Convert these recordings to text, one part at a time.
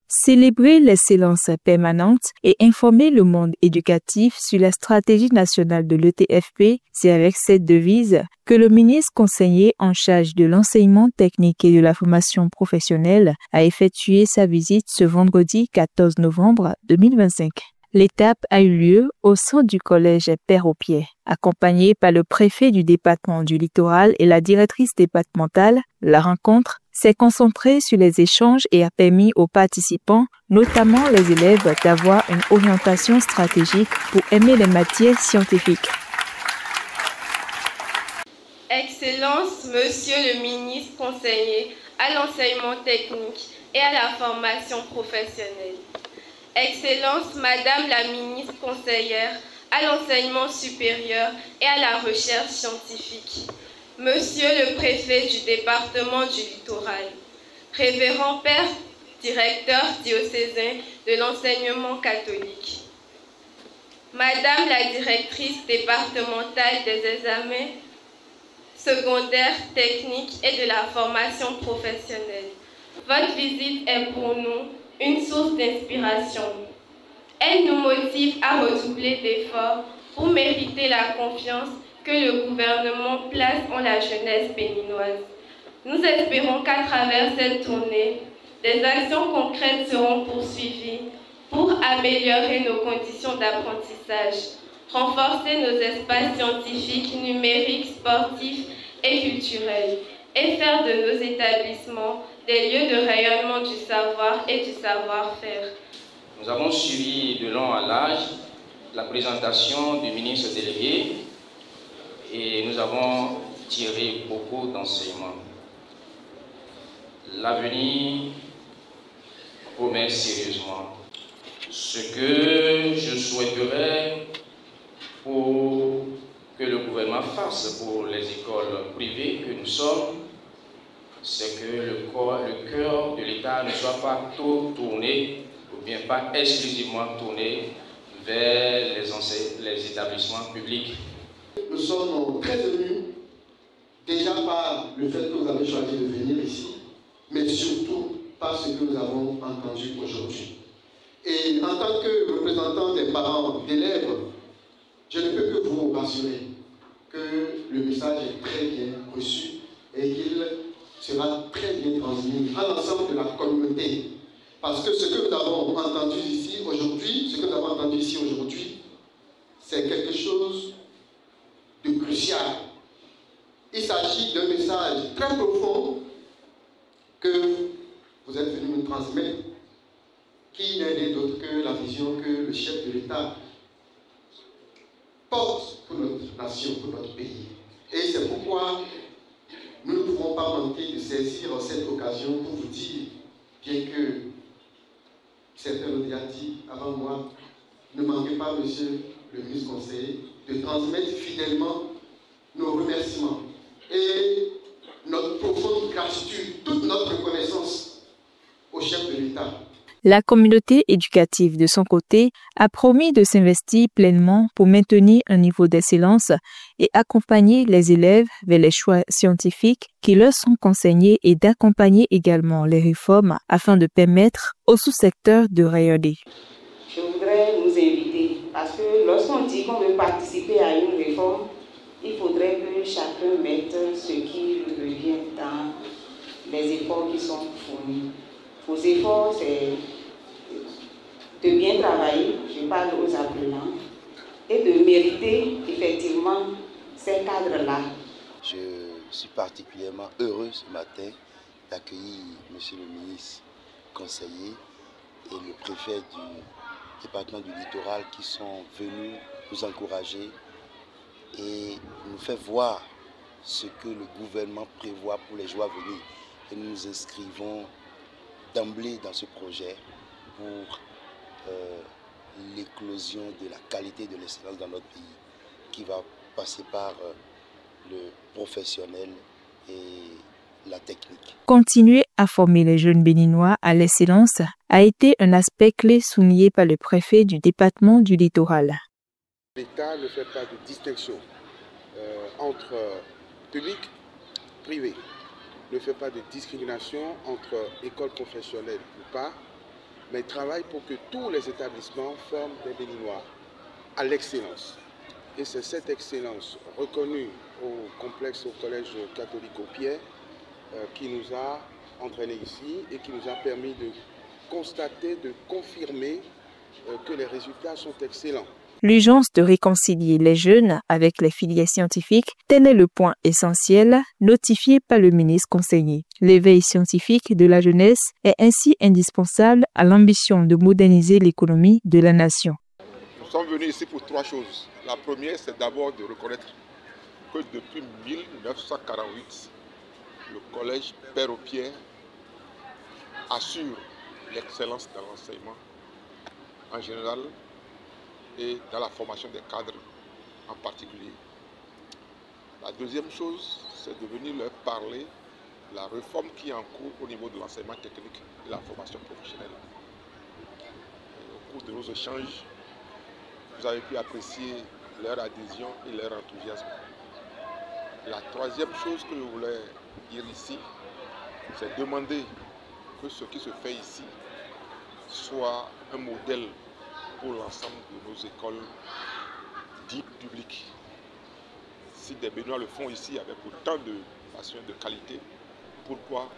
Célébrer l'excellence permanente et informer le monde éducatif sur la stratégie nationale de l'ETFP, c'est avec cette devise que le ministre conseiller en charge de l'enseignement technique et de la formation professionnelle a effectué sa visite ce vendredi 14 novembre 2025. L'étape a eu lieu au centre du collège Père-au-Pied. Accompagné par le préfet du département du Littoral et la directrice départementale, la rencontre s'est concentrée sur les échanges et a permis aux participants, notamment les élèves, d'avoir une orientation stratégique pour aimer les matières scientifiques. Excellence, Monsieur le ministre conseiller à l'enseignement technique et à la formation professionnelle. Excellence, Madame la ministre conseillère à l'enseignement supérieur et à la recherche scientifique. Monsieur le préfet du département du Littoral. Révérend Père directeur diocésain de l'enseignement catholique. Madame la directrice départementale des examens secondaires, techniques et de la formation professionnelle. Votre visite est pour nous une source d'inspiration. Elle nous motive à redoubler d'efforts pour mériter la confiance que le gouvernement place en la jeunesse béninoise. Nous espérons qu'à travers cette tournée, des actions concrètes seront poursuivies pour améliorer nos conditions d'apprentissage, renforcer nos espaces scientifiques, numériques, sportifs et culturels, et faire de nos établissements des lieux de rayonnement du savoir et du savoir-faire. Nous avons suivi de long à large la présentation du ministre délégué et nous avons tiré beaucoup d'enseignements. L'avenir promet sérieusement. Ce que je souhaiterais pour que le gouvernement fasse pour les écoles privées que nous sommes, c'est que le cœur de l'État ne soit pas trop tourné, ou bien pas exclusivement tourné vers les établissements publics. Nous sommes très émus, déjà par le fait que vous avez choisi de venir ici, mais surtout par ce que nous avons entendu aujourd'hui. Et en tant que représentant des parents d'élèves, je ne peux que vous rassurer que le message est très bien reçu et qu'il sera très bien transmis à l'ensemble de la communauté. Parce que ce que nous avons entendu ici aujourd'hui, c'est quelque chose de crucial. Il s'agit d'un message très profond que vous êtes venu nous transmettre, qui n'est rien d'autre que la vision que le chef de l'État porte pour notre nation, pour notre pays. Et c'est pourquoi nous ne pouvons pas manquer de saisir cette occasion pour vous dire, bien que certains l'ont déjà dit avant moi, ne manquez pas, monsieur le ministre conseiller, de transmettre fidèlement nos remerciements et notre profonde gratitude, toute notre reconnaissance au chef de l'État. La communauté éducative, de son côté, a promis de s'investir pleinement pour maintenir un niveau d'excellence et accompagner les élèves vers les choix scientifiques qui leur sont conseillés et d'accompagner également les réformes afin de permettre au sous-secteur de rayonner. Je voudrais nous inviter, parce que lorsqu'on dit qu'on veut participer à une réforme, il faudrait que chacun mette ce qui lui revient dans les efforts qui sont fournis. Vos efforts, c'est de bien travailler, je parle aux apprenants, et de mériter effectivement ces cadres-là. Je suis particulièrement heureux ce matin d'accueillir Monsieur le ministre conseiller et le préfet du département du Littoral qui sont venus nous encourager et nous faire voir ce que le gouvernement prévoit pour les jours à venir. Et nous nous inscrivons d'emblée dans ce projet pour l'éclosion de la qualité de l'excellence dans notre pays, qui va passer par le professionnel et la technique. Continuer à former les jeunes béninois à l'excellence a été un aspect clé souligné par le préfet du département du Littoral. L'État ne fait pas de distinction entre public et privé, ne fait pas de discrimination entre écoles professionnelles ou pas, mais ils travaillent pour que tous les établissements forment des béninois à l'excellence. Et c'est cette excellence reconnue au complexe au collège catholique au Pierre qui nous a entraînés ici et qui nous a permis de constater, de confirmer que les résultats sont excellents. L'urgence de réconcilier les jeunes avec les filières scientifiques, tel est le point essentiel notifié par le ministre conseiller. L'éveil scientifique de la jeunesse est ainsi indispensable à l'ambition de moderniser l'économie de la nation. Nous sommes venus ici pour trois choses. La première, c'est d'abord de reconnaître que depuis 1948, le collège Père aux Pierres assure l'excellence dans l'enseignement en général et dans la formation des cadres en particulier. La deuxième chose, c'est de venir leur parler de la réforme qui est en cours au niveau de l'enseignement technique et de la formation professionnelle. Et au cours de nos échanges, vous avez pu apprécier leur adhésion et leur enthousiasme. La troisième chose que je voulais dire ici, c'est demander que ce qui se fait ici soit un modèle pour l'ensemble de nos écoles dites publiques. Si des Béninois le font ici avec autant de passion et de qualité, pourquoi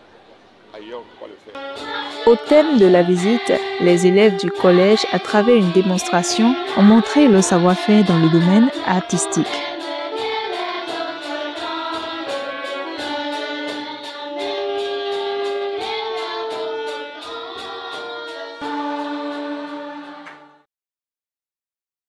ailleurs on ne peut pas le faire? Au thème de la visite, les élèves du collège, à travers une démonstration, ont montré leur savoir-faire dans le domaine artistique.